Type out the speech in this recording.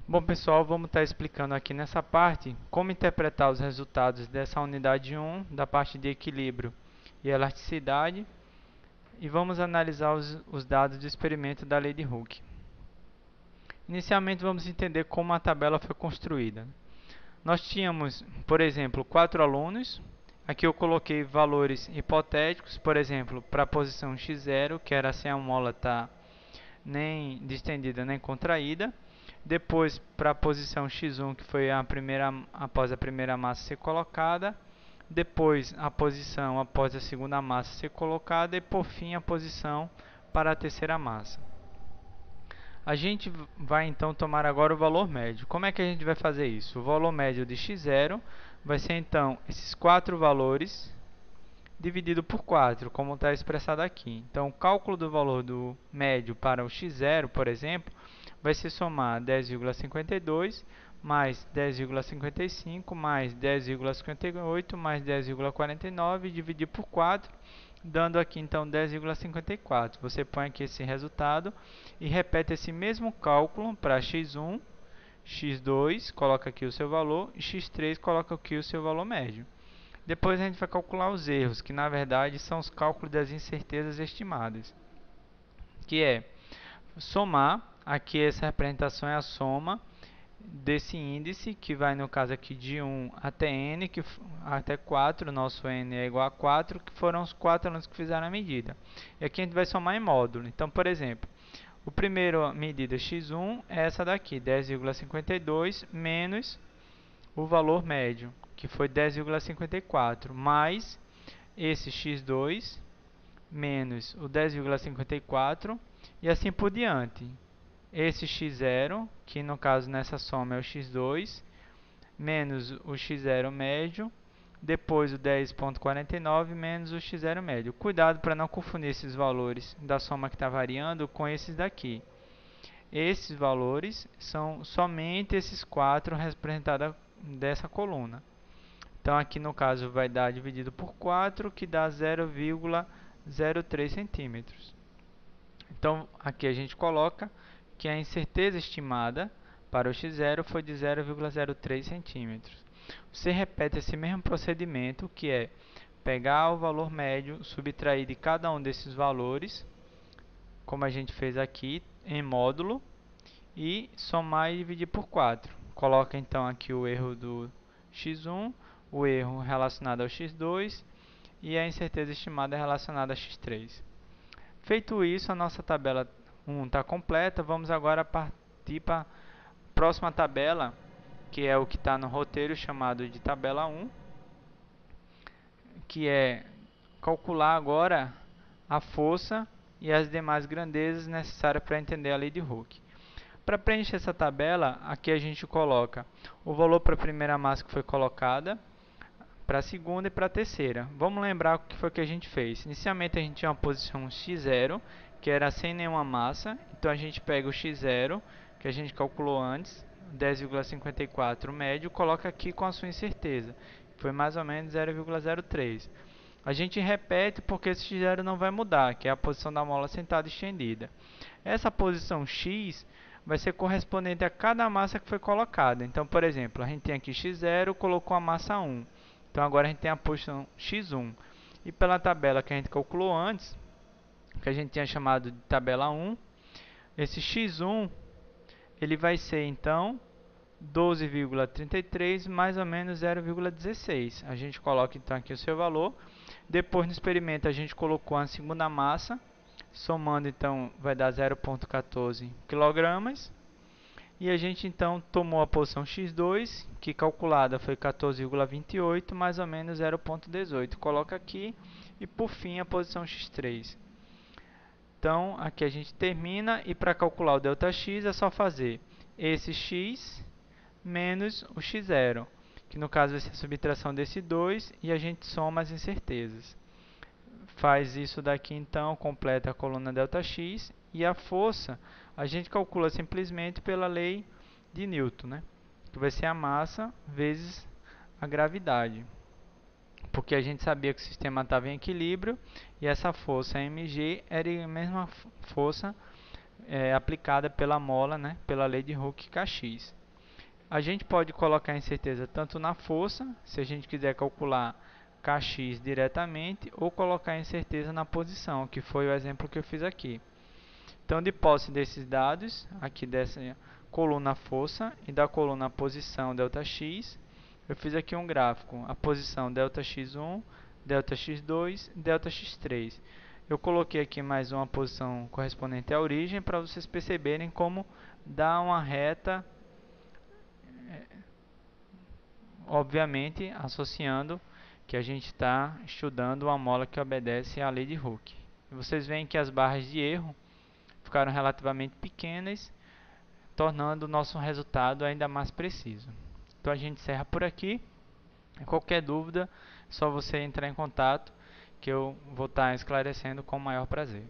Bom, pessoal, vamos estar explicando aqui nessa parte como interpretar os resultados dessa unidade 1 da parte de equilíbrio e elasticidade e vamos analisar os dados do experimento da lei de Hooke. Inicialmente, vamos entender como a tabela foi construída. Nós tínhamos, por exemplo, 4 alunos. Aqui eu coloquei valores hipotéticos, por exemplo, para a posição x0, que era sem a mola estar nem distendida nem contraída. Depois para a posição x1, que foi após a primeira massa ser colocada. Depois a posição após a segunda massa ser colocada. E por fim a posição para a terceira massa. A gente vai então tomar agora o valor médio. Como é que a gente vai fazer isso? O valor médio de x0 vai ser então esses 4 valores dividido por 4, como está expressado aqui. Então, o cálculo do valor do médio para o x0, por exemplo, vai ser somar 10,52 mais 10,55 mais 10,58 mais 10,49 e dividir por 4, dando aqui então 10,54. Você põe aqui esse resultado e repete esse mesmo cálculo para x1, x2, coloca aqui o seu valor, e x3, coloca aqui o seu valor médio. Depois a gente vai calcular os erros, que na verdade são os cálculos das incertezas estimadas, que é somar, aqui essa representação é a soma desse índice, que vai no caso aqui de 1 até n, até 4, nosso n é igual a 4, que foram os 4 alunos que fizeram a medida. E aqui a gente vai somar em módulo. Então, por exemplo, a primeira medida x1 é essa daqui, 10,52 menos o valor médio, que foi 10,54, mais esse x2 menos o 10,54 e assim por diante. Esse x0, que no caso nessa soma é o x2, menos o x0 médio, depois o 10,49 menos o x0 médio. Cuidado para não confundir esses valores da soma que está variando com esses daqui. Esses valores são somente esses 4 representados dessa coluna. Então aqui no caso vai dar dividido por 4, que dá 0,03 centímetros. Então aqui a gente coloca que a incerteza estimada para o x0 foi de 0,03 centímetros. Você repete esse mesmo procedimento, que é pegar o valor médio, subtrair de cada um desses valores, como a gente fez aqui, em módulo, e somar e dividir por 4. Coloca então aqui o erro do x1, o erro relacionado ao x2 e a incerteza estimada relacionada a x3. Feito isso, a nossa tabela 1 está completa. Vamos agora partir para a próxima tabela, que é o que está no roteiro chamado de tabela 1, que é calcular agora a força e as demais grandezas necessárias para entender a lei de Hooke. Para preencher essa tabela, aqui a gente coloca o valor para a primeira massa que foi colocada, para a segunda e para a terceira. Vamos lembrar o que foi que a gente fez. Inicialmente a gente tinha uma posição x0, que era sem nenhuma massa. Então a gente pega o x0, que a gente calculou antes, 10,54 médio, coloca aqui com a sua incerteza. Foi mais ou menos 0,03. A gente repete porque esse x0 não vai mudar, que é a posição da mola sentada estendida. Essa posição x vai ser correspondente a cada massa que foi colocada. Então, por exemplo, a gente tem aqui x0, colocou a massa 1. Então, agora a gente tem a posição x1. E pela tabela que a gente calculou antes, que a gente tinha chamado de tabela 1, esse x1 ele vai ser, então, 12,33 mais ou menos 0,16. A gente coloca, então, aqui o seu valor. Depois, no experimento, a gente colocou a segunda massa. Somando, então, vai dar 0,14 kg. E a gente, então, tomou a posição x2, que calculada foi 14,28, mais ou menos 0,18. Coloca aqui. E, por fim, a posição x3. Então, aqui a gente termina. E para calcular o ΔX, é só fazer esse x menos o x0, que no caso vai ser a subtração desse 2, e a gente soma as incertezas. Faz isso daqui então, completa a coluna ΔX, e a força a gente calcula simplesmente pela lei de Newton, né? Que vai ser a massa vezes a gravidade. Porque a gente sabia que o sistema estava em equilíbrio, e essa força mg era a mesma força aplicada pela mola, né, pela lei de Hooke-Kx. A gente pode colocar a incerteza tanto na força, se a gente quiser calcular Kx diretamente, ou colocar a incerteza na posição, que foi o exemplo que eu fiz aqui. Então, de posse desses dados, aqui dessa coluna força e da coluna posição ΔX, eu fiz aqui um gráfico, a posição ΔX1, ΔX2, ΔX3. Eu coloquei aqui mais uma posição correspondente à origem para vocês perceberem como dá uma reta, obviamente associando que a gente está estudando uma mola que obedece à lei de Hooke. E vocês veem que as barras de erro ficaram relativamente pequenas, tornando o nosso resultado ainda mais preciso. Então a gente encerra por aqui. Qualquer dúvida, é só você entrar em contato que eu vou estar esclarecendo com o maior prazer.